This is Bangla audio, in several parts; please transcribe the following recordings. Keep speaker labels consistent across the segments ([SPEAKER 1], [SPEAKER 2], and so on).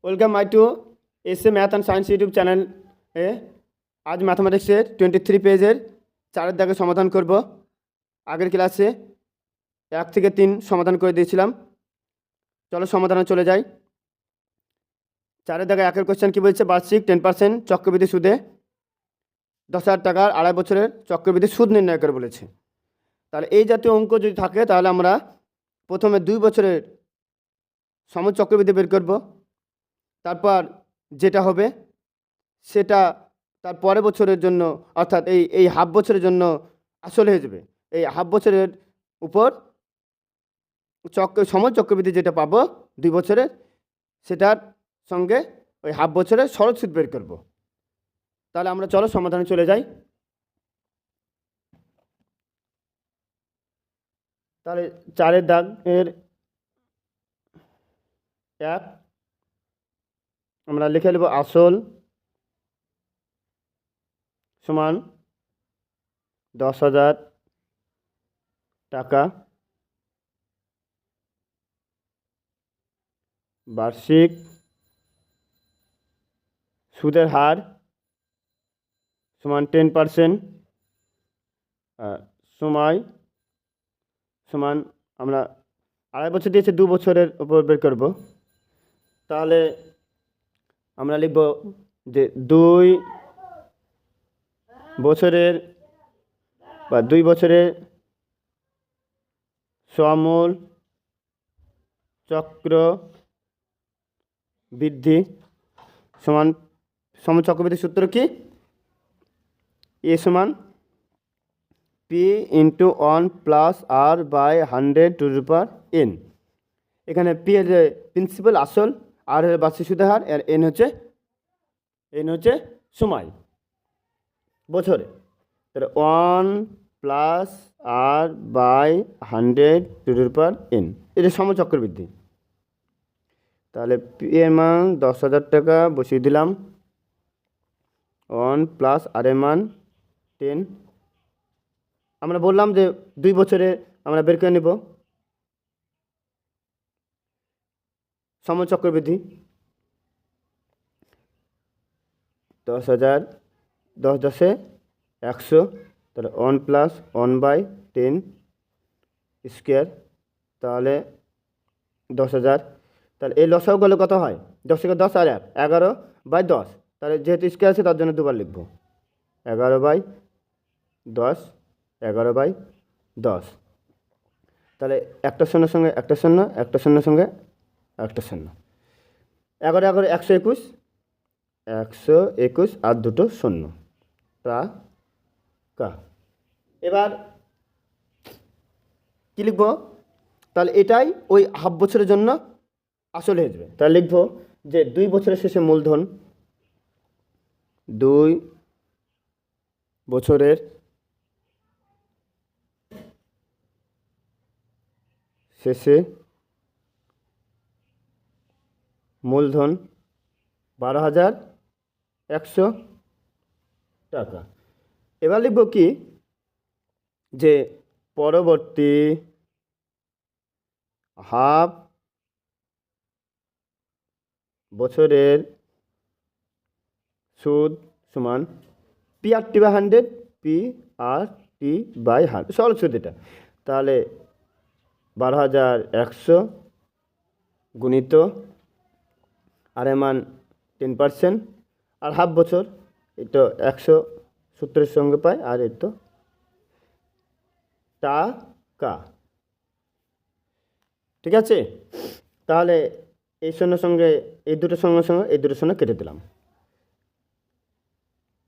[SPEAKER 1] Welcome my to S A math and science YouTube channel এ আজ ম্যাথামেটিক্সের 23 পেজের 4 দাগের সমাধান করব। আগের ক্লাসে 1 থেকে 3 সমাধান করে দিয়েছিলাম। চলো সমাধানে চলে যাই। 4 দাগে 1 কোশ্চেন কি বলছে, বার্ষিক 10% চক্রবৃদ্ধি সুদে 10,000 টাকার 2.5 বছরের চক্রবৃদ্ধি সুদ নির্ণয় করে বলেছে। তাহলে এই জাতীয় অঙ্ক যদি থাকে তাহলে আমরা প্রথমে 2 বছরের সময় চক্রবৃদ্ধি বের করব, তারপর যেটা হবে সেটা তার পরের বছরের জন্য, অর্থাৎ এই হাফ বছরের জন্য আসল হয়ে যাবে। এই হাফ বছরের উপর সময় চক্রবৃদ্ধি যেটা পাবো 2 বছরের, সেটার সঙ্গে ওই হাফ বছরের সরল সুদ বের করব। তাহলে আমরা চলো সমাধানে চলে যাই। তাহলে 4 দাগের 1 আমরা লিখে নেব আসল সমান 10,000 টাকা, বার্ষিক সুদের হার সমান 10%, সময় সমান আমরা 2.5 বছর দিয়েছে, 2 বছরের উপর বের করব। তাহলে আমরা লিখব যে 2 বছরের বা 2 বছরের সমূল চক্র বৃদ্ধি সমান চক্রবৃদ্ধির সূত্র কি? এ সমান P into 1 plus r by 100^n। এখানে পি এর প্রিন্সিপাল আসল, আর এর বার্ষিক সুদের হার, আর এন হচ্ছে সময় বছরে। তাহলে 1 প্লাস আর বাই 100^n, এটা সমচক্রবৃদ্ধি। তাহলে পি এর মান 10,000 টাকা বসিয়ে দিলাম, 1 প্লাস আর এর মান 10। আমরা বললাম যে 2 বছরে আমরা বের করে নেব সমচক্রবৃদ্ধি। 10,000 10 10 100, তাহলে 1 প্লাস 1/10 স্কোয়ার, তাহলে 10,000। তাহলে এই লসাও গেলে কত হয়? 10 থেকে 10 আর 1 11/10। তাহলে যেহেতু স্কোয়ার আছে তার জন্য দুবার লিখব, 11/10 11/10। তাহলে একটা শূন্যর সঙ্গে একটা শূন্য, একটা শূন্যর সঙ্গে একটা শূন্য, 11 11 121 121 আর দুটো শূন্য টাকা। এবার কী লিখব? তাহলে এটাই ওই হাফ বছরের জন্য আসল হয়ে যাবে। তাহলে লিখব যে 2 বছরের শেষে মূলধন, 2 বছরের শেষে মূলধন 12,100 টাকা। এবার লিখব কি, যে পরবর্তী হাফ বছরের সুদ সমান PRT/100 PRT/100 সরল সুদ এটা। তাহলে 12,100 গুণিত আর এর মান 10%, আর হাফ বছর এটা 100 সূত্রের সঙ্গে পাই, আর এর তো টাকা। ঠিক আছে? তাহলে এই শূন্যের সঙ্গে এই দুটোর সঙ্গে সঙ্গে এই দুটোর সঙ্গে কেটে দিলাম।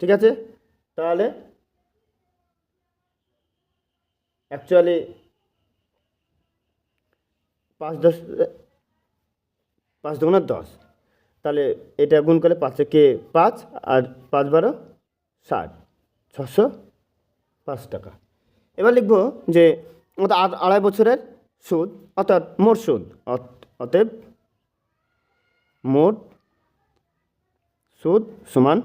[SPEAKER 1] ঠিক আছে? তাহলে অ্যাকচুয়ালি 5 10 5 2 10, তাহলে এটা গুণ করলে 5 কে 5 আর 5 12 60, 605 টাকা। এবার লিখব যে 2.5 বছরের সুদ, অর্থাৎ মোট সুদ, অতএব মোট সুদ সমান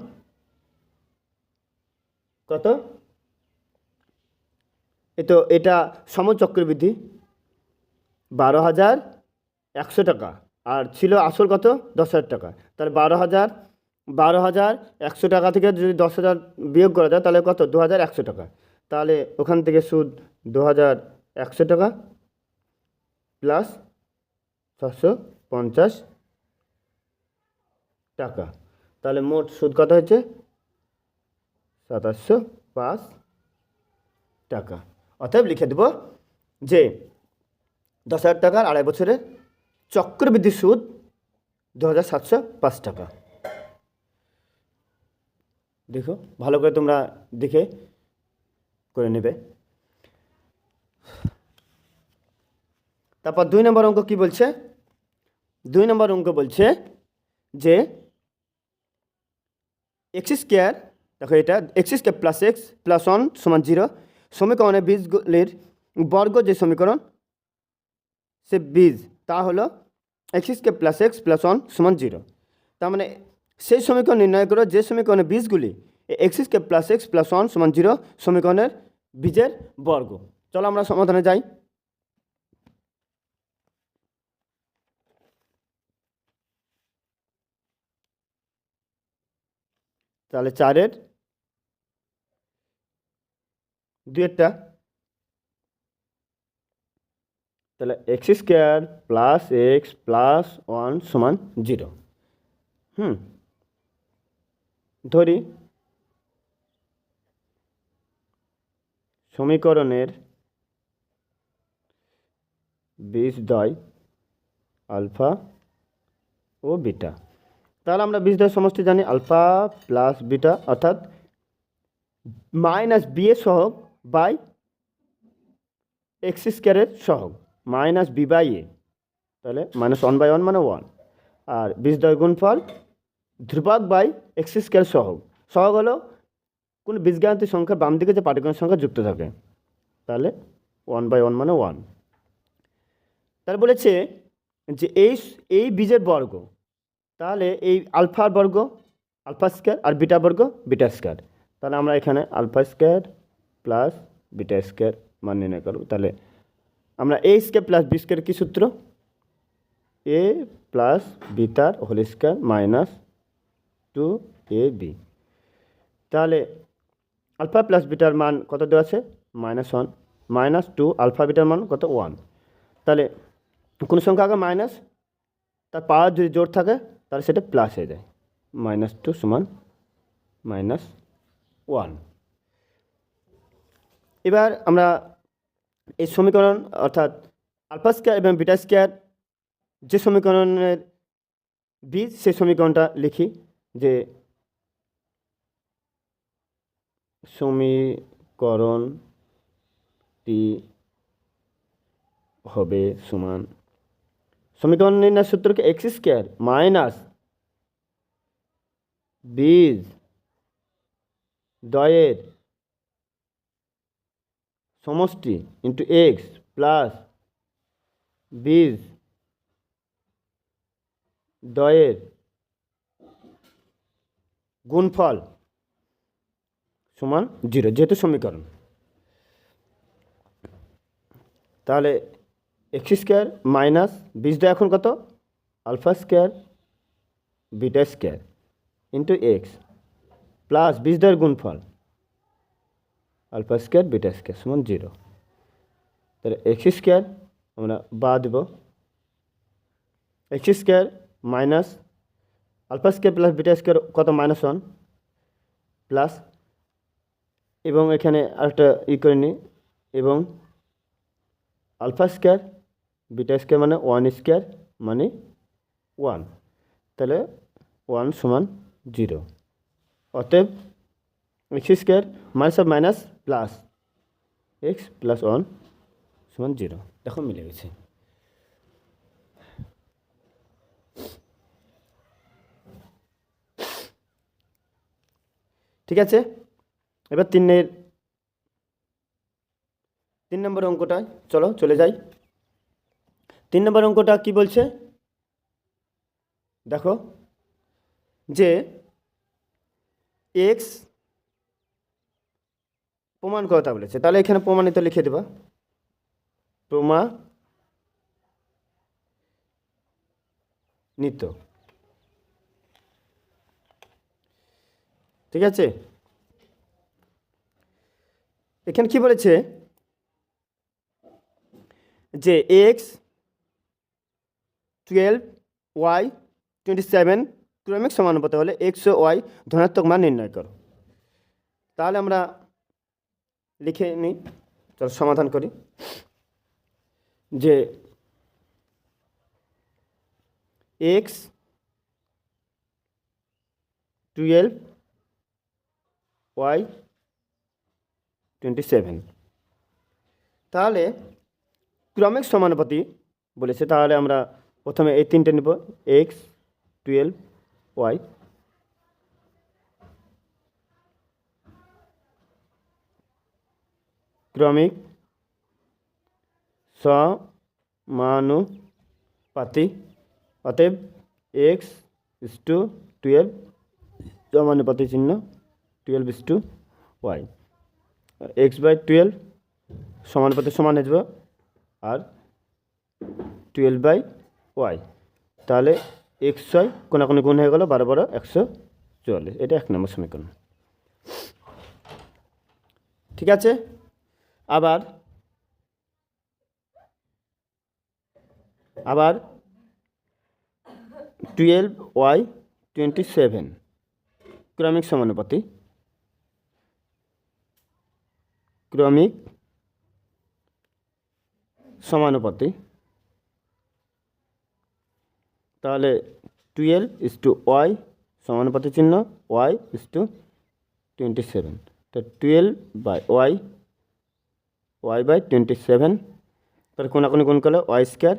[SPEAKER 1] কত? এটা সমচক্রবৃদ্ধি 12,100 টাকা, আর ছিল আসল কত 10,000 টাকা। তাহলে 12,100 টাকা থেকে যদি 10,000 বিয়োগ করা যায় তাহলে কত 2,100 টাকা। তাহলে ওখান থেকে সুদ 2,100 টাকা প্লাস 650 টাকা। তাহলে মোট সুদ কত হয়েছে 2,705 টাকা। অতএব লিখে দেব যে 10,000 টাকার আড়াই বছরের চক্রবৃদ্ধি সুদ 2,705 টাকা। দেখো ভালো করে তোমরা দেখে করে নেবে। তারপর 2 নম্বর অঙ্ক কি বলছে? 2 নম্বর অঙ্ক বলছে যে এক্স স্কোয়ার, দেখো এটা x square plus x plus 1 সমান 0 সমীকরণের বীজগুলির বর্গ যে সমীকরণ সে বীজ তা হলো x square plus x plus 1 সমান 0। তার মানে সেই সমীকরণ নির্ণয় করো যে সমীকরণের বীজগুলি x square plus x plus 1 সমান 0 সমীকরণের বীজের বর্গ। চলো আমরা সমাধানে যাই। তাহলে 4-এর 2-এরটা, তাহলে x square plus x plus 1 সমান 0। ধরি সমীকরণের বীজদ্বয় আলফা ও বিটা। তাহলে আমরা বীজদ্বয় সমষ্টি জানি আলফা প্লাস বিটা, অর্থাৎ মাইনাস বি এর সহগ বাই এক্স স্কোয়ারের সহগ মাইনাস বি বাই এ, তাহলে -1/1 মানে 1। আর বীজদ্বয় গুণফল ধ্রুবক বাই এক্স স্কোয়ার সহগ। সহগ হলো কোন বীজগাণিতিক সংখ্যা বাম দিকে যে পাটিগণিত সংখ্যা যুক্ত থাকে, তাহলে 1/1 মানে 1। তার বলেছে যে এই বীজের বর্গ, তাহলে এই আলফার বর্গ আলফা স্কোয়ার আর বিটা বর্গ বিটা স্কোয়ার। তাহলে আমরা এখানে alpha square plus beta square মান নির্ণয় করব। তাহলে আমরা A square plus B square কী সূত্র? এ প্লাস বি তার হোল স্কোয়ার মাইনাস 2ab। তাহলে আলফা প্লাস বিটার মান কত দেওয়া আছে -1 মাইনাস 2, আলফা বিটার মান কত 1। তাহলে কোনো সংখ্যা আগে মাইনাস তার পাওয়ার যদি জোর থাকে তাহলে সেটা প্লাস হয়ে যায়, -2 সমান -1। এবার আমরা এই সমীকরণ অর্থাৎ আলফা স্কোয়ার এবং বিটা স্কোয়ার যে সমীকরণের বীজ সেই সমীকরণটা লিখি যে সমীকরণটি হবে সমান, সমীকরণ নির্ণয় সূত্রকে এক্স স্কোয়ার মাইনাস বীজ দ্বয়ের সমষ্টি ইন্টু এক্স প্লাস বীজ দ্বয়ের গুণফল সমান 0, যেহেতু সমীকরণ। তাহলে এক্স স্কোয়ার মাইনাস বীজদ্বয় এখন কত alpha square beta square into x plus বীজদ্বয়ের গুণফল আলফা স্কোয়ার বিটা স্কোয়ার সমান 0। তাহলে এক্স স্কোয়ার আমরা বাদ দেব, x square minus alpha square plus beta square কত -1 প্লাস, এবং এখানে আরেকটা করে নিই, এবং আলফা স্কোয়ার বিটা স্কোয়ার মানে 1 স্কোয়ার মানে 1, তাহলে 1 সমান 0। অতএব x square minus plus x plus 1 সমান 0। দেখো মিলে গেছে। ঠিক আছে, এবার 3 নম্বর অঙ্কটা চলো চলে যাই। 3 নম্বর অঙ্কটা কি বলছে দেখো, যে এক্স প্রমাণ কথা বলেছে, তাহলে এখানে প্রমাণিত লিখে দেবা, নিত। ঠিক আছে, এখানে কি বলেছে যে এক্স 12 ওয়াই 27 ক্রমিক সমানুপাতে হলে এক্স ও ওয়াই ধনাত্মক মান নির্ণয় করো। তাহলে আমরা লিখে নিই, চলো সমাধান করি। যে এক্স 12 ওয়াই 27, তাহলে ক্রমিক সমানুপাতি বলেছে, তাহলে আমরা প্রথমে এই তিনটে নেব, এক্স 12 ওয়াই ক্রমিক সমানুপাতি, অতএব এক্স ইস টু 12 সমানুপাতি চিহ্ন 12 is to Y, x by 12 সমানুপাতি সমান হয়ে যাবে আর 12 বাই ওয়াই, তাহলে এক্স ওয়াই কোনাকুনি গুণ হয়ে গেল 12 12 144, এটা 1 নম্বর সমীকরণ। ঠিক আছে, আবার 12 ওয়াই 27 ক্রমিক সমানুপাতি, ক্রমিক সমানুপাতি, তাহলে 12 ইস টু ওয়াই সমানুপাতি চিহ্ন ওয়াই ইস টু 27, তো 12 বাই ওয়াই, ওয়াই বাই 27, তাহলে কোনাকুনি গুণ করলে ওয়াই স্কোয়ার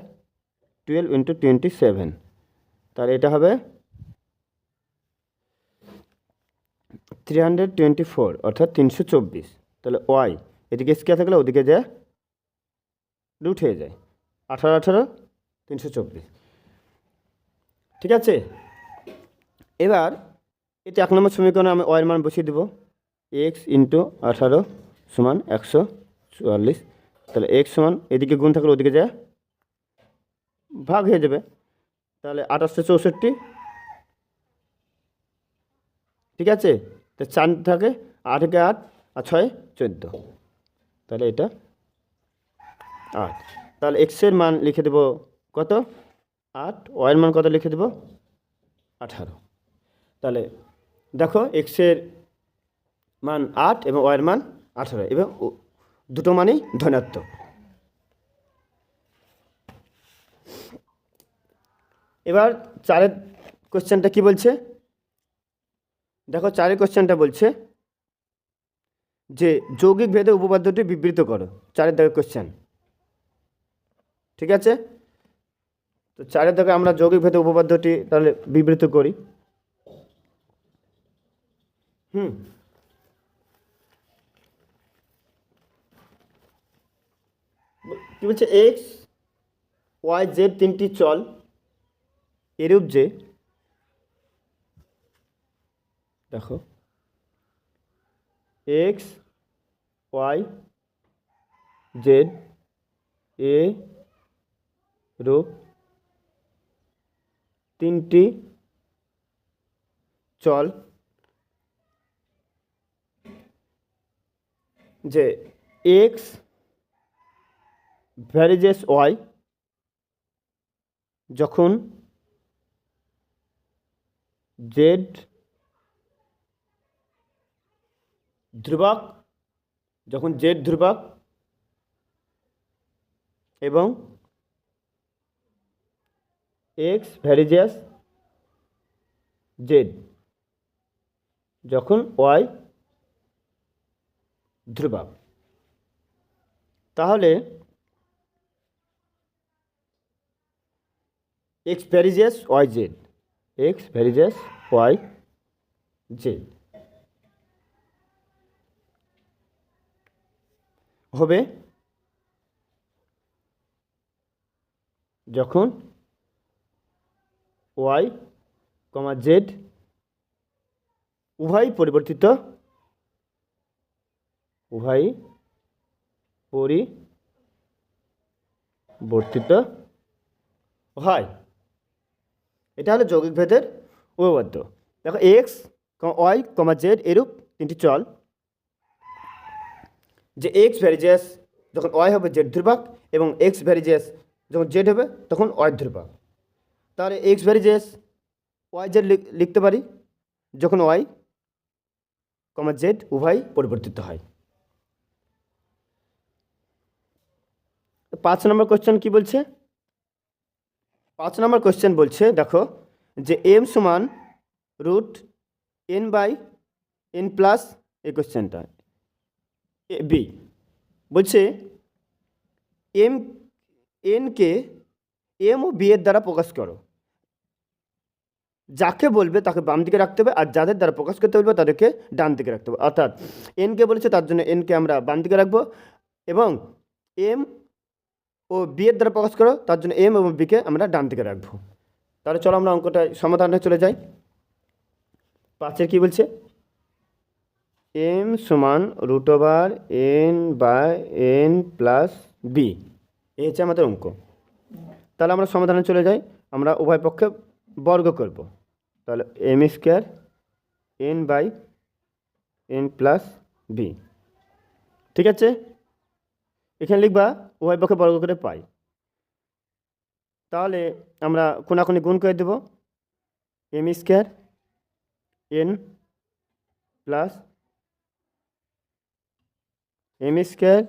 [SPEAKER 1] 12 ইন্টু 27, তাহলে এটা হবে 324 অর্থাৎ 324, তাহলে ওয়াই এদিকে স্কোয়ার থাকলে ওদিকে যায় রুট হয়ে যায়, 18 18 324। ঠিক আছে, এবার এটা 1 নম্বর সমীকরণে আমি ওয়াইয়ের মান বসিয়ে দেবো, এক্স ইন্টু 18 সমান 144, তাহলে এক্স সমান এদিকে গুণ থাকলে ওদিকে যায় ভাগ হয়ে যাবে, তাহলে 2864। ঠিক আছে, তো 4 থাকে, 8 কে 8 আর 6 14, তাহলে এটা 8, তাহলে এক্সের মান লিখে দেবো কত 8, ওয়াইয়ের মান কত লিখে দেবো 18। তাহলে দেখো এক্সের মান 8 এবং ওয়াইয়ের মান 18 এবং দুটো মানই ধনাত্মক। এবার 4-এর কোশ্চেনটা কি বলছে দেখো, 4-এর কোশ্চেনটা বলছে যে যৌগিক ভেদে উপপাদ্যটি বিবৃত করো, 4-এর দাগের কোশ্চেন। ঠিক আছে, তো 4-এর দাগে আমরা যৌগিক ভেদে উপপাদ্যটি তাহলে বিবৃত করি। কি বলছে, এক্স ওয়াই জেড তিনটি চল এরূপ যে, দেখো এক্স ওয়াই জেড এ রূপ তিনটি চল, যে এক্স ভ্যারিজেস ওয়াই যখন জেড ধ্রুবক, যখন জেড ধ্রুবক এবং এক্স ভ্যারিজেস জেড যখন ওয়াই ধ্রুবক, তাহলে x varies y z, x varies y z হবে যখন ওয়াই কমা জেড উভয় পরিবর্তিত হয়। এটা হলো যৌগিক ভেদের উপপাদ্য। দেখো এক্স, ওয়াই, জেড এরূপ তিনটি চল, যে এক্স ভ্যারিজেস যখন ওয়াই হবে জেড ধ্রুবক এবং এক্স ভ্যারিজেস যখন জেড হবে তখন ওয়াই ধ্রুবক। তাহলে এক্স ভ্যারিজেস ওয়াই জেড লিখতে পারি যখন ওয়াই জেড উভয় পরিবর্তিত হয়। 5 নম্বর কোশ্চেন কি বলছে? 5 নম্বর কোশ্চেন বলছে দেখো যে এম সমান root n by n plus, এই কোশ্চেনটা বি বলছে এম এনকে এম ও বি এর দ্বারা প্রকাশ করো। যাকে বলবে তাকে বাম দিকে রাখতে হবে, আর যাদের দ্বারা প্রকাশ করতে বলবে তাদেরকে ডান দিকে রাখতে হবে। অর্থাৎ এনকে বলেছে তার জন্য এনকে আমরা বাম দিকে রাখবো, এবং এম ও বি এর দ্বারা প্রকাশ করো তার জন্য এম এবং বিকে আমরা ডান দিকে রাখবো। তাহলে চলো আমরা অঙ্কটা সমাধানে চলে যাই। 5 কি বলছে? এম সমান root over n by n plus B, এই হচ্ছে আমাদের অঙ্ক। তাহলে আমরা সমাধানে চলে যাই। আমরা উভয় পক্ষে বর্গ করব। তাহলে m square n by n plus B, ঠিক আছে। এখানে লিখবা উভয় পক্ষে বর্গ করে পাই। তাহলে আমরা কোনাকুনি গুণ করে দেব, m square n plus m square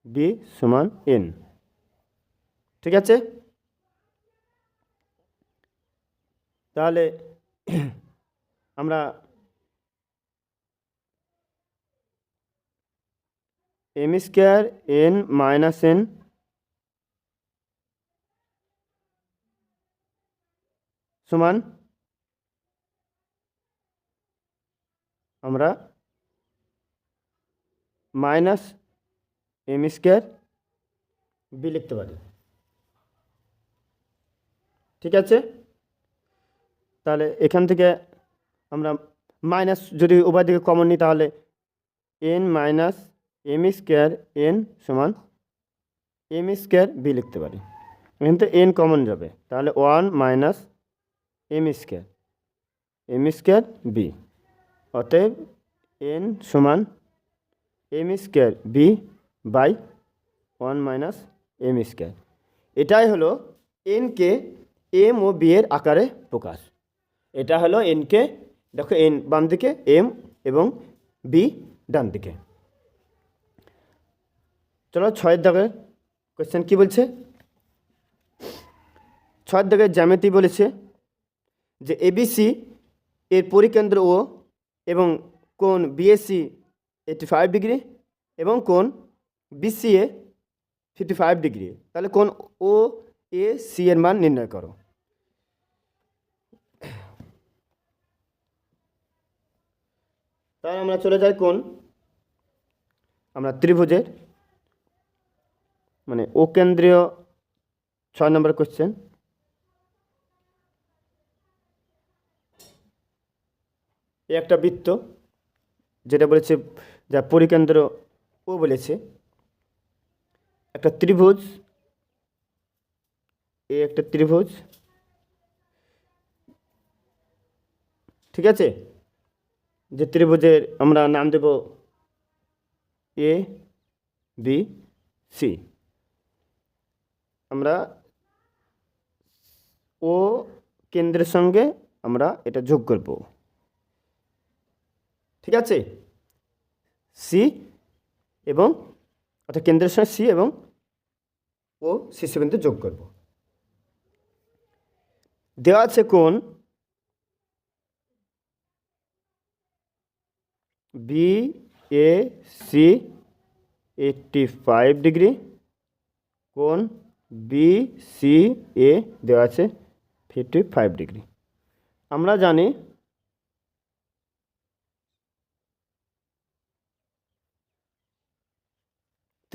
[SPEAKER 1] b সমান এন, ঠিক আছে। তাহলে আমরা m square n minus n সমান আমরা মাইনাস এম স্কোয়ার বি লিখতে পারি, ঠিক আছে। তাহলে এখান থেকে আমরা মাইনাস যদি উভয় দিকে কমন নিই তাহলে n minus m square n সমান এম স্কোয়ার বি লিখতে পারি। এখান থেকে এন কমন যাবে, তাহলে 1 মাইনাস এম স্কোয়ার বি, অতএব এন সমান m square B by 1 minus m square. এটাই হলো এনকে এম ও বি এর আকারে প্রকাশ। এটা হলো এনকে, দেখো এন বাম দিকে, এম এবং বি ডান দিকে। চলো 6 দাগের কোয়েশ্চেন কি বলছে? 6 দাগের জ্যামিতি বলেছে যে এবিসি এর পরিকেন্দ্র ও এবং কোণ বিএসি 85 ডিগ্রি এবং কোণ বিসিএ 55 ডিগ্রি। তাহলে কোণ ও এ সি এর মান নির্ণয় করো। তাহলে আমরা চলে যাই কোণ, আমরা ত্রিভুজের মানে ও কেন্দ্রীয় 6 নম্বর কোশ্চেন। একটা বৃত্ত যেটা বলেছে যা পরিকেন্দ্র ও বলেছে, একটা ত্রিভুজ, একটা ত্রিভুজ, ঠিক আছে। যে ত্রিভুজের আমরা নাম দেব এ বি সি। আমরা ও কেন্দ্রের সঙ্গে আমরা এটা যোগ করব, ঠিক আছে। সি এবং অর্থাৎ কেন্দ্রের সঙ্গে সি এবং ও শীর্ষবিন্দু যোগ করব। দেওয়া আছে কোণ বি এ সি 85 ডিগ্রি, কোণ বি সি এ দেওয়া আছে 55 ডিগ্রি। আমরা জানি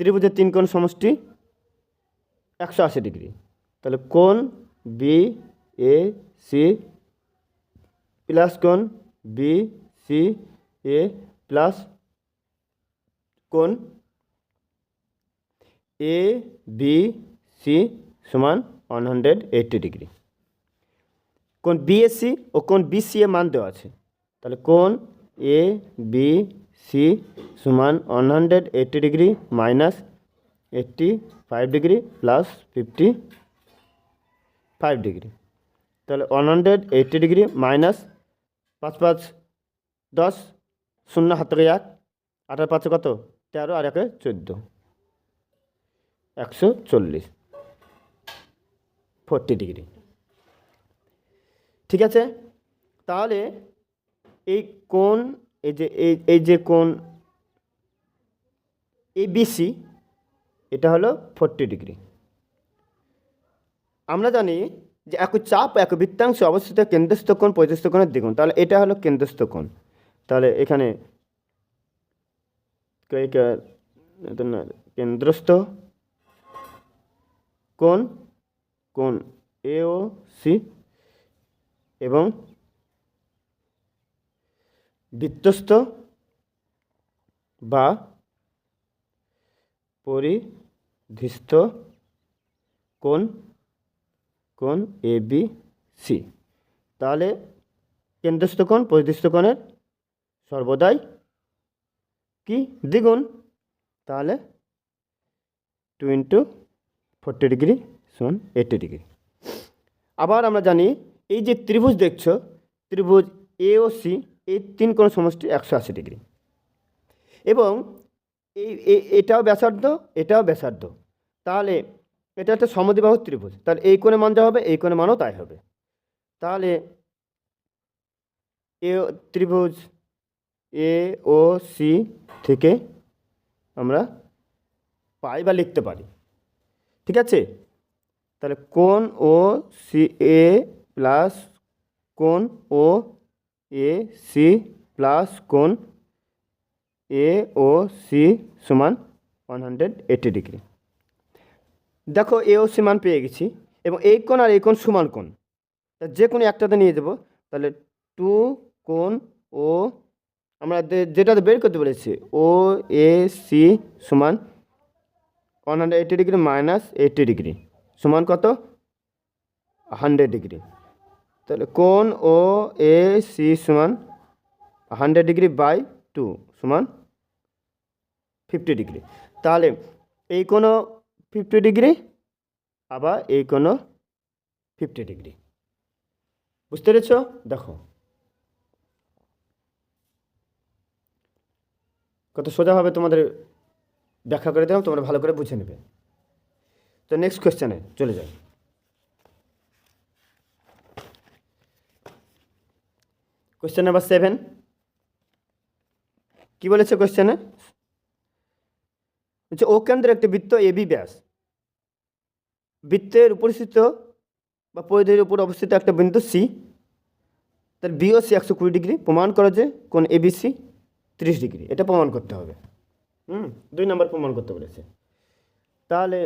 [SPEAKER 1] ত্রিভুজের 3 কোণ সমষ্টি 180 ডিগ্রি। তাহলে কোণ বি এ সি প্লাস কোণ বি সি এ প্লাস কোণ এ বি সি সমান 180 ডিগ্রি। কোণ বিএসি ও কোণ বিসি এর মান দেওয়া আছে। তাহলে কোণ এ বি সি সমান 180 degree minus 85 degree plus 55 degree. তাহলে 180 ডিগ্রি মাইনাস 5 5 10, 0 হাত থেকে 1, 8 আর 5 কত 13 আর 1 14, 140 40 ডিগ্রি। ঠিক আছে, তাহলে এই কোণ এই যে কোণ এবিসি এটা হলো 40 ডিগ্রি। আমরা জানি যে এক চাপ এক বৃত্তাংশে অবস্থিত কেন্দ্রস্থ কোণ পরিস্থ কোণের দ্বিগুণ। তাহলে এটা হলো কেন্দ্রস্থ কোণ। তাহলে এখানে কেন্দ্রস্থ কোণ কোণ এ ও সি এবং বৃত্তস্থ বা পরিধিস্থ কোণ কোণ এ বি সি। তাহলে কেন্দ্রস্থ কোণ পরিধিস্থ কোণের সর্বদাই কি দ্বিগুণ। তাহলে 2 × 40 ডিগ্রি সমান 80 ডিগ্রি। আবার আমরা জানি এই যে ত্রিভুজ দেখছো, ত্রিভুজ এ ও সি, এই 3 কোণ সমষ্টি 180 ডিগ্রি এবং এটাও ব্যাসার্ধ এটাও ব্যাসার্ধ। তাহলে এটা একটা সমদ্বিবাহু ত্রিভুজ। তাহলে এই কোণের মান যা হবে এই কোণের মানও তাই হবে। তাহলে ত্রিভুজ এ ও সি থেকে আমরা পাই বা লিখতে পারি। ঠিক আছে, তাহলে কোণ ও সি এ প্লাস কোণ ও এ সি প্লাস কোণ এ ও সি সমান 180 ডিগ্রি। দেখো এ ও সি মান পেয়ে গেছি এবং এই কোণ আর এই কোণ সমান কোণ, যে কোনো একটাতে নিয়ে দেবো। তাহলে 2 কোণ ও আমরা যেটা বের করতে বলেছি ও এ সি সমান 180 ডিগ্রি মাইনাস 80 ডিগ্রি সমান কত 100 ডিগ্রি। তাহলে কোণ ও এ সি সমান 100 ডিগ্রি বাই 2 সমান 50 ডিগ্রি। তাহলে এই কোণও 50 ডিগ্রি আবার এই কোণও 50 ডিগ্রি। বুঝতে পেরেছ? দেখো কত সোজাভাবে তোমাদের ব্যাখ্যা করে দিলাম, তোমরা ভালো করে বুঝে নেবে। তো নেক্সট কোয়েশ্চেনে চলে যাই। কোয়েশ্চেন নাম্বার 7 কি বলেছে কোয়েশ্চেনে? ও কেন্দ্রের একটি বৃত্ত এবি ব্যাস, বৃত্তের উপরিস্থিত বা পরিধির উপর অবস্থিত একটা বিন্দু সি, তার বিও সি 120 ডিগ্রি, প্রমাণ করো যে কোণ এবিসি 30 ডিগ্রি। এটা প্রমাণ করতে হবে। 2 নম্বর প্রমাণ করতে বলেছে। তাহলে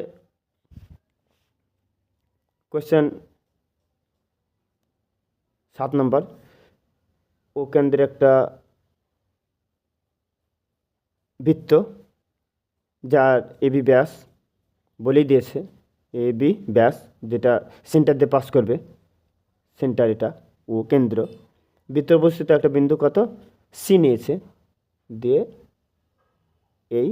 [SPEAKER 1] কোয়েশ্চেন 7 নম্বর, ও কেন্দ্রে একটা বৃত্ত যার এবি ব্যাস বলেই দিয়েছে, এবি ব্যাস যেটা সেন্টার দিয়ে পাস করবে, সেন্টার এটা ও কেন্দ্র, বৃত্তের অবস্থিত একটা বিন্দু কত সি নিয়েছে, দিয়ে এই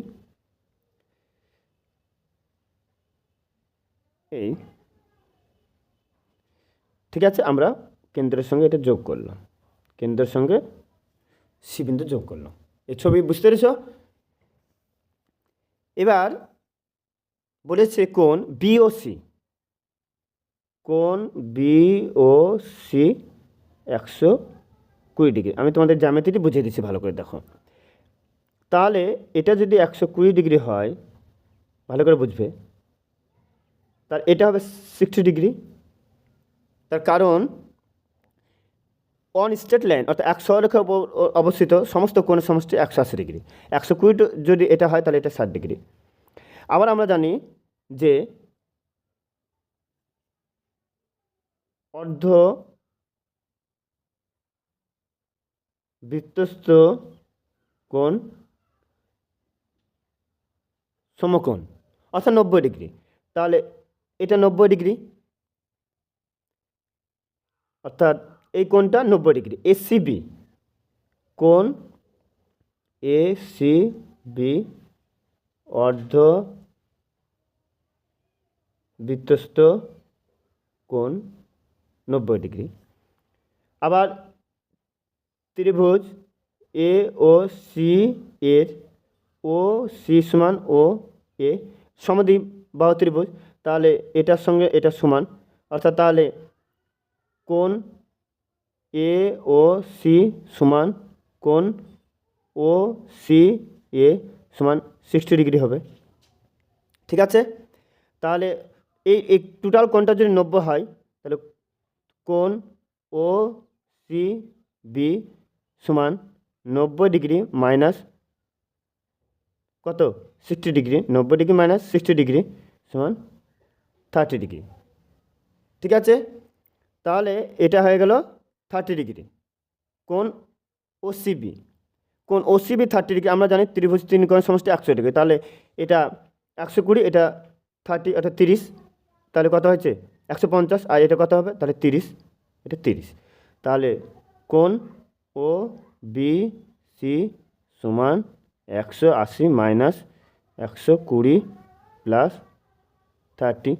[SPEAKER 1] ঠিক আছে, আমরা কেন্দ্রের সঙ্গে এটা যোগ করলাম, কেন্দ্রের সঙ্গে সি বিন্দু যোগ করলাম। এই ছবি বুঝতে পেরেছ? এবার বলেছে কোণ বিওসি, কোণ বিওসি 120 ডিগ্রি। আমি তোমাদের জ্যামিতিটি বুঝিয়ে দিচ্ছি ভালো করে দেখো। তাহলে এটা যদি 120 ডিগ্রি হয়, ভালো করে বুঝবে, তার এটা হবে 60 ডিগ্রি। তার কারণ অন স্ট্রেট লাইন অর্থাৎ এক সরলরেখায় অবস্থিত সমস্ত কোণের সমষ্টি 180 ডিগ্রি। 120 যদি এটা হয় তাহলে এটা 60 ডিগ্রি। আবার আমরা জানি যে অর্ধ বৃত্তস্থ কোণ সমকোণ অর্থাৎ 90 ডিগ্রি। তাহলে এটা 90 ডিগ্রি, অর্থাৎ এই কোণটা 90 ডিগ্রি। এসিবি কোণ এসিবি অর্ধ বৃত্তস্থ কোণ 90 ডিগ্রি। আবার ত্রিভুজ এ ও সি এর ও সি সমান ও এ সমদ্বিবাহু ত্রিভুজ, তাহলে এটার সঙ্গে এটা সমান, অর্থাৎ তাহলে কোণ এ ও সি সমান কোণ ও সি এ সমান 60 ডিগ্রি হবে। ঠিক আছে, তাহলে এই টোটাল কোণটা যদি 90 হয় তাহলে কোণ ও সি বি সমান 90 ডিগ্রি মাইনাস কত 60 ডিগ্রি, 90 ডিগ্রি মাইনাস 60 ডিগ্রি সমান 30 ডিগ্রি। ঠিক আছে, তাহলে এটা হয়ে গেল 30 ডিগ্রি কোণ ওসিবি। কোণ ওসিবি 30 ডিগ্রি, আমরা জানি ত্রিভুজ তিন কোণের সমষ্টি 100 ডিগ্রি, তাহলে এটা 120, এটা 30 অর্থাৎ 30, তাহলে কত হয়েছে 150, আর এটা কত হবে তাহলে 30, এটা 30। তাহলে কোণ ও বি সি সমান 180 মাইনাস 120 প্লাস 30,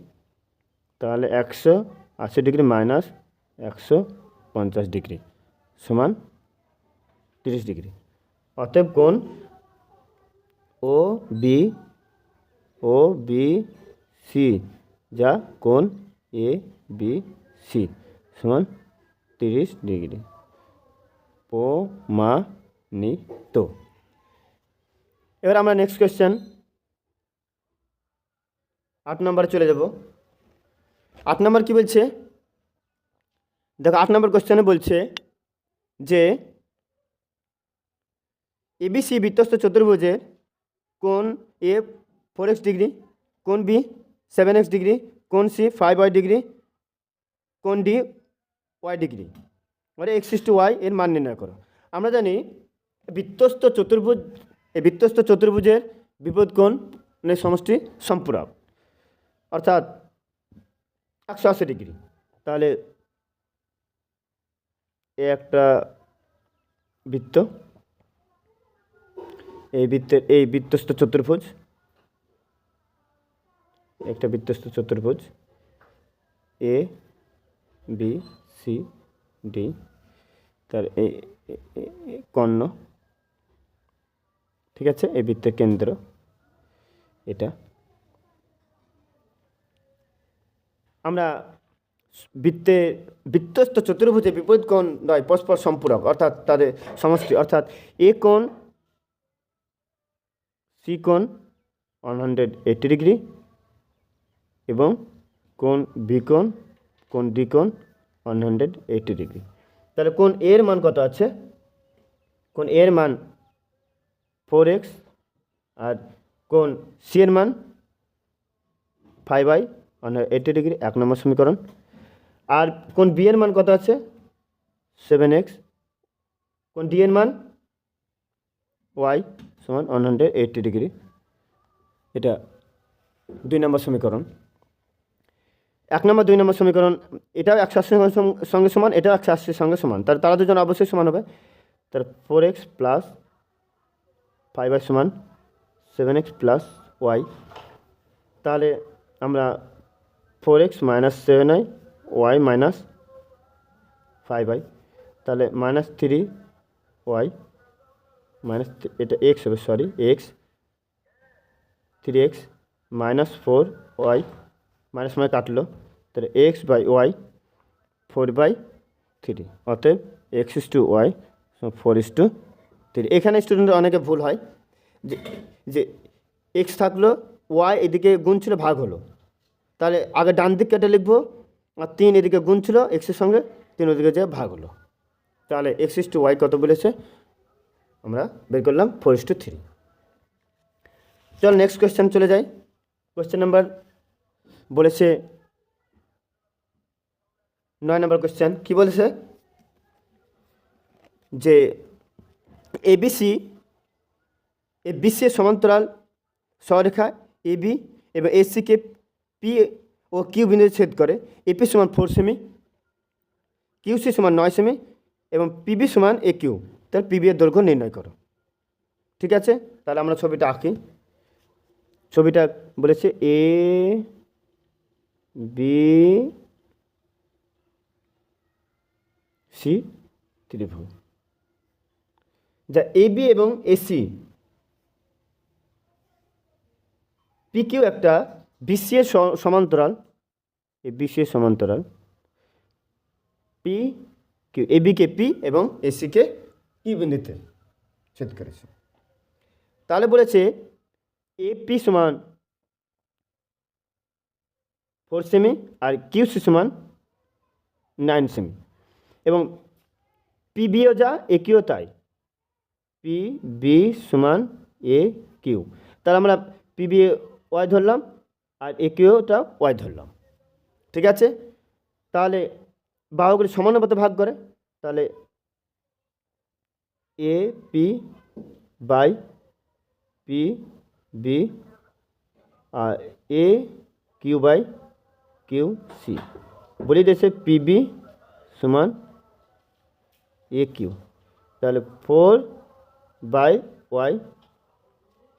[SPEAKER 1] তাহলে 180 ডিগ্রি মাইনাস 150 ডিগ্রি সমান 30 ডিগ্রি। অতএব কোণ ও বি সি যা কোণ এ বি সি সমান 30 ডিগ্রি প্রমাণিত। এবার আমরা নেক্সট কোয়েশ্চেন 8 নম্বরে চলে যাব। 8 নম্বর কি বলছে দেখো, 8 নম্বর কোয়েশ্চেনে বলছে যে এবিসি বৃত্তস্থ চতুর্ভুজের কোণ এ 4x ডিগ্রি, কোণ বি 7x ডিগ্রি, কোণ সি 5y ডিগ্রি, কোণ ডি y ডিগ্রি, মানে x/y এর মান নির্ণয় করো। আমরা জানি বৃত্তস্থ চতুর্ভুজের বিপরীত কোণের সমষ্টি সম্পূরক, অর্থাৎ 180 ডিগ্রি। তাহলে একটা বৃত্ত, এই বৃত্তস্থ চতুর্ভুজ, একটা বৃত্তস্থ চতুর্ভুজ এ বি সি ডি, তার এই কর্ণ, ঠিক আছে, এই বৃত্তের কেন্দ্র এটা। আমরা বৃত্তস্থ চতুর্ভুজে বিপরীত কোণ নয় পরস্পর সম্পূরক, অর্থাৎ তাদের সমষ্টি, অর্থাৎ এ কোণ সি কোণ 180 ডিগ্রি এবং কোণ বি কোণ ডি কোণ 180 ডিগ্রি। তাহলে কোণ এর মান কত আছে, কোণ এর মান 4x, আর কোণ সি এর মান 5y 180 ডিগ্রি, 1 নম্বর সমীকরণ। আর কোণ বি এর মান কত আছে 7x, কোণ ডি এর মান y সমান 180 ডিগ্রি, এটা 2 নম্বর সমীকরণ। 1 নম্বর 2 নম্বর সমীকরণ, এটাও 180 সঙ্গে সমান, এটাও 180 সঙ্গে সমান, তারা দুজন অবশ্যই সমান হবে। তার 4x প্লাস 5y সমান 7x প্লাস y। তাহলে আমরা 4x minus 7y y minus 5y, তাহলে মাইনাস 3y মাইনাস, এটা x হবে, sorry x 3x minus 4y minus সময় কাটলো, তাহলে x বাই ওয়াই 4/3, অতএব x/y 4/3। এখানে স্টুডেন্টের অনেকে ভুল হয় যে x থাকলো, y এদিকে গুণ ছিল ভাগ হলো, তাহলে আগে ডান দিক কেটে লিখবো, আর 3 এদিকে গুণ ছিল এক্সের সঙ্গে, 3 ওদিকে যে ভাগ হলো, তাহলে x/y কত বলেছে আমরা বের করলাম 4/3। চল নেক্সট কোয়েশ্চেন চলে যাই। কোয়েশ্চেন নাম্বার বলেছে 9 নম্বর কোয়েশ্চেন কি বলেছে যে এবিসি এর সমান্তরাল সরলরেখা এবি এবং এসিকে পি ও কিউ বিন্দুতে ছেদ করে, এপি সমান 4 সেমি, কিউসি সমান 9 সেমি এবং পিবি সমান এ কিউ, তাহলে পিবি এর দৈর্ঘ্য নির্ণয় করো। ঠিক আছে, তাহলে আমরা ছবিটা আঁকি। ছবিটা বলেছে এ বি সি ত্রিভুজ, যা এ বি এবং এসি পি কিউ একটা বিসি এর সমান্তরাল, এই বিসি এর সমান্তরাল, পি কিউ এ বিকে পি এবং এসিকে কিউ বিন্দুতে ছেদ করেছে। তাহলে বলেছে এ পি সমান 4 সেমি আর কিউসি সমান 9 সেমি এবং পি বিও যা এ কিউ তাই, পি বি সমান এ কিউ। তাহলে আমরা পি বি ওয়াই ধরলাম আর এ কিউটা ওয়াই ধরলাম। ঠিক আছে, তাহলে বাহুগুলি সমানুপাতে ভাগ করে, তাহলে A P by P B আর A Q by Q C বলে দিয়েছে পি বি সমান এ কিউ। তাহলে 4 বাই ওয়াই,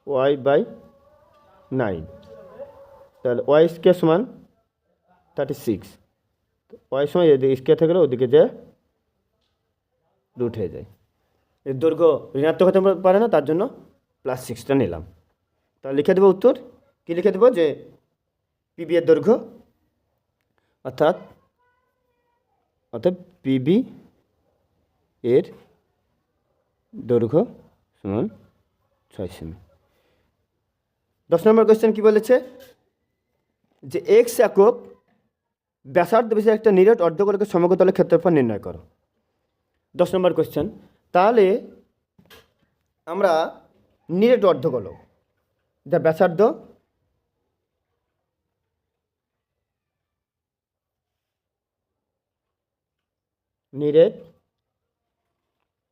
[SPEAKER 1] ওয়াই বাই 9, তাহলে ওয়াই স্কোয়ার সমান 36, ওয়াই সময় এদিকে স্কোয়ার থাকলে ওদিকে যে রুট হয়ে যায়, এর দৈর্ঘ্য ঋণাত্মক হতে পারে না, তার জন্য +6টা নিলাম। তাহলে লিখে দেবো উত্তর, কী লিখে দেবো যে পিবি এর দৈর্ঘ্য অর্থাৎ পিবি এর দৈর্ঘ্য সমান 6 সেমি। 10 নম্বর কোয়েশ্চেন কী বলেছে যে এক্স একক ব্যাসার্ধ বিশিষ্ট একটা নিরেট অর্ধগোলকের সমগ্রতলের ক্ষেত্রফল নির্ণয় করো। 10 নম্বর কোয়েশ্চেন, তাহলে আমরা নিরেট অর্ধগোলক যা ব্যাসার্ধ নিরেট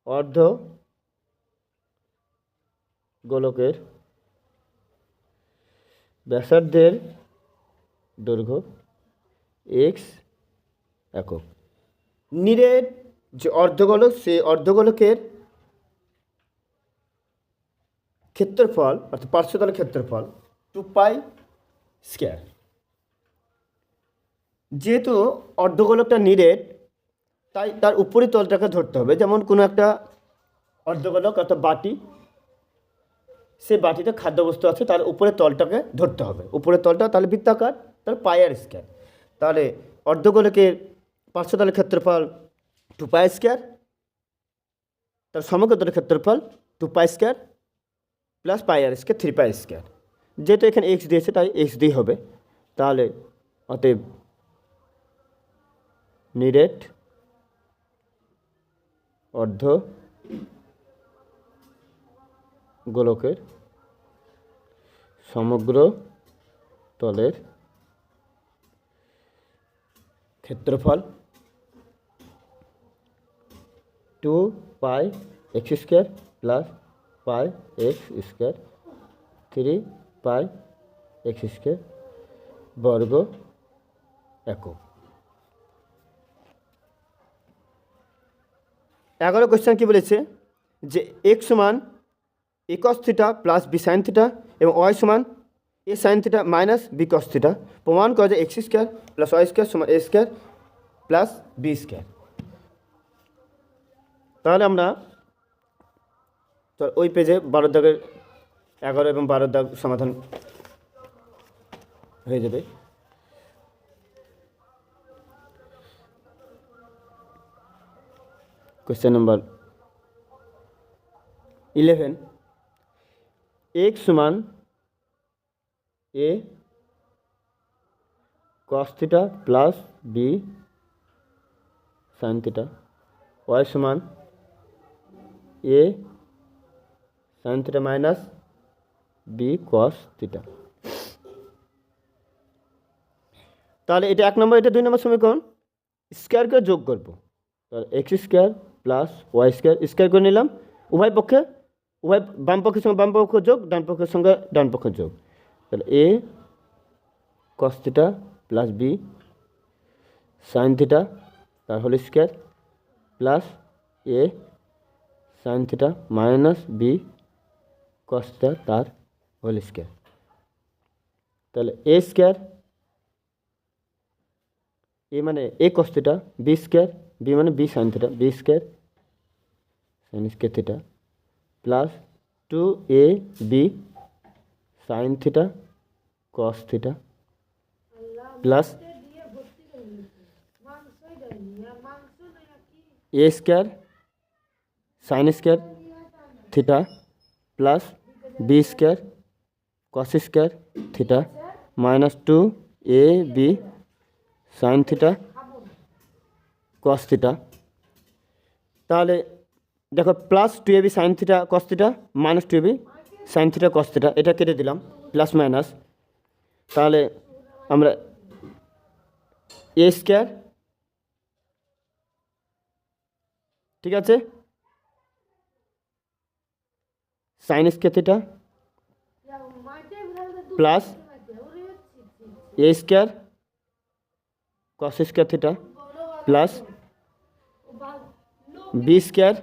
[SPEAKER 1] অর্ধ গোলকের ব্যাসার্ধের দৈর্ঘ্য এক্স একক। নিরেট যে অর্ধগোলক, সেই অর্ধগোলকের ক্ষেত্রফল অর্থাৎ পার্শ্বতলের ক্ষেত্রফল 2π স্কয়ার। যেহেতু অর্ধগোলকটা নিরেট, তাই তার উপরি তলটাকে ধরতে হবে। যেমন কোনো একটা অর্ধগোলক অর্থাৎ বাটি, সে বাটিতে খাদ্যবস্তু আছে, তার উপরে তলটাকে ধরতে হবে। উপরের তলটা তাহলে বৃত্তাকার, তাহলে পাই স্কয়ার। তাহলে অর্ধগোলকের পার্শ্বতলের ক্ষেত্রফল 2π স্কয়ার, তার সমগ্রতলের ক্ষেত্রফল 2π square plus pi square 3π square. যেহেতু এখানে এক্স দিয়েছে তাই এক্স দিয়ে হবে। তাহলে অতএব নিরেট অর্ধ গোলকের সমগ্র তলের ক্ষেত্রফল 2π x square plus pi x square 3π x square বর্গ একক। 11 কোয়েশ্চেন কী বলেছে যে এক্স সমান a cos theta plus b sine theta এবং ওয়াই সমান a sine theta minus b cos theta প্রমাণ করে যে x square plus y square সমান a square plus b square. তাহলে আমরা ওই পেজে 12 দাগের 11 এবং 12 দাগ সমাধান হয়ে যাবে। কোয়েশ্চেন নম্বর 11, এক্স সমান a cos theta plus b sine theta, y সমান a sine theta minus b cos theta. তাহলে এটা 1 নম্বর, এটা 2 নম্বর সমীকরণ। স্কয়ার করে যোগ করবো, তাহলে x square plus y square square করে নিলাম। উভয় পক্ষে বাম পক্ষের সঙ্গে বাম পক্ষ যোগ, ডান পক্ষের সঙ্গে ডান পক্ষ যোগ। তাহলে a cos theta plus b sine theta তার whole square plus a sine theta minus b cos theta তার হোল স্কোয়ার। তাহলে এ স্কোয়ার, এ মানে a cos theta, b square, b মানে b sine theta, b square sine square theta plus 2ab sine theta cos theta plus a square sine square theta plus B square cos square theta minus 2ab sine theta cos theta. তাহলে দেখো plus 2ab sine theta cos theta minus 2ab sine theta cos theta, এটা কেটে দিলাম প্লাস মাইনাস। তাহলে আমরা এ স্কোয়ার, ঠিক আছে, sine square theta plus a square cos square theta plus B square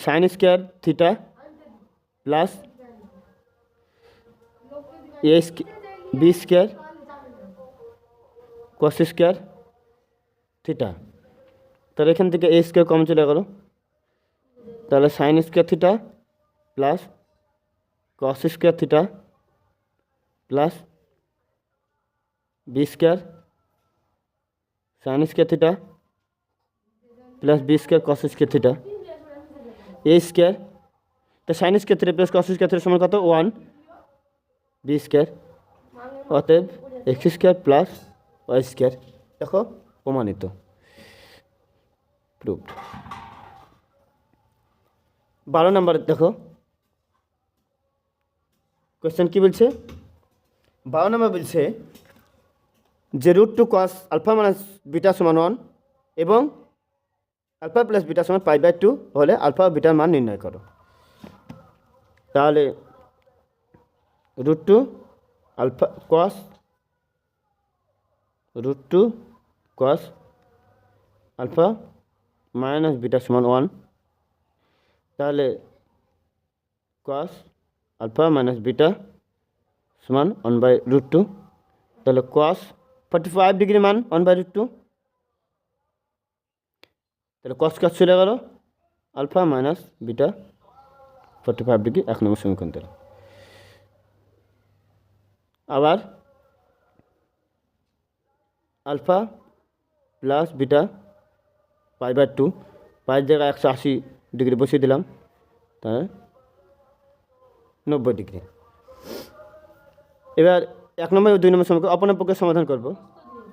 [SPEAKER 1] sine square theta plus a b square cos square theta. তাহলে এখান থেকে এ স্কোয়ার কম চলে গেল, তাহলে sine square theta plus cos square theta plus B square sine square theta plus B square cos square theta a square. তো sine square theta plus cos square theta সমান কত 1 বি স্কোয়ার, অতএব x square plus y square. দেখো প্রমাণিত, প্রুভড। 12 নম্বর দেখো কোয়েশ্চেন কি বলছে। 12 নম্বর বলছে যে √2 cos আলফা মাইনাস বিটা সমান 1 এবং আলফা প্লাস বিটা সমান π/2 হলে আলফা ও বিটার মান নির্ণয় করো। তাহলে √2 alpha √2 cos alpha minus beta সমান 1, তাহলে cos আলফা মাইনাস বিটা সমান 1/√2। তাহলে cos 45 ডিগ্রি মান 1/√2, তাহলে cos cos চলে গেল, আলফা মাইনাস বিটা 45 ডিগ্রি 1 নম্বর সমীকরণ। তাহলে আবার আলফা প্লাস বিটা π/2, পায়ের জায়গায় 180 ডিগ্রি বসিয়ে দিলাম, তাহলে 90 ডিগ্রি। এবার 1 নম্বর ও 2 নম্বর সমীকরণ অপর পক্ষে সমাধান করব।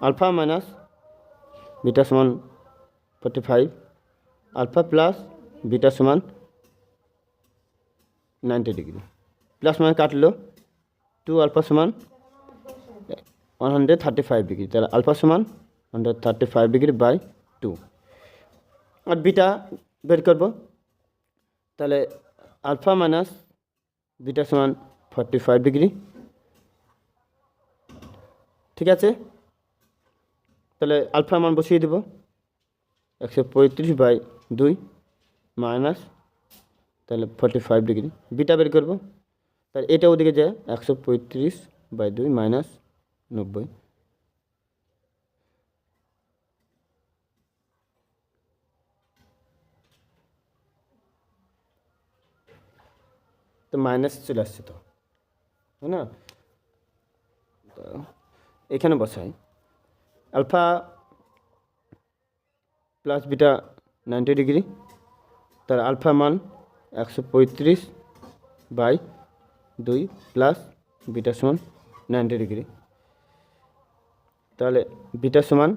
[SPEAKER 1] আলফা মাইনাস বিটা সমান 45, আলফা প্লাস বিটা সমান 90 ডিগ্রি, প্লাস মানে কাটলো 2 আলফা সমান 135 ডিগ্রি, তাহলে আলফা সমান 135 ডিগ্রি বাই 2। আর বিটা বের করব, তাহলে আলফা মাইনাস বিটা সমান 45 ডিগ্রি, ঠিক আছে। তাহলে আলফা মান বসিয়ে দেব 135/2 মাইনাস, তাহলে 45 ডিগ্রি। বিটা বের করব, তাহলে এটা ওদিকে যায় 135/2 মাইনাস 90, তো মাইনাস চলে আসছে, তো তাই না। তো এখানে বসাই আলফা প্লাস বিটা 90 ডিগ্রি, তার আলফা মান 135/2 প্লাস বিটা সমান 90 ডিগ্রি, তাহলে বিটা সমান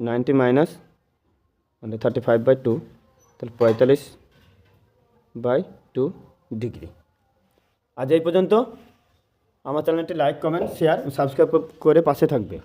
[SPEAKER 1] 90 মাইনাস 35/2, তাহলে 45/2 ডিগ্রি। আজ এই পর্যন্ত। আমার চ্যানেলটি লাইক, কমেন্ট, শেয়ার, সাবস্ক্রাইব করে পাশে থাকবে।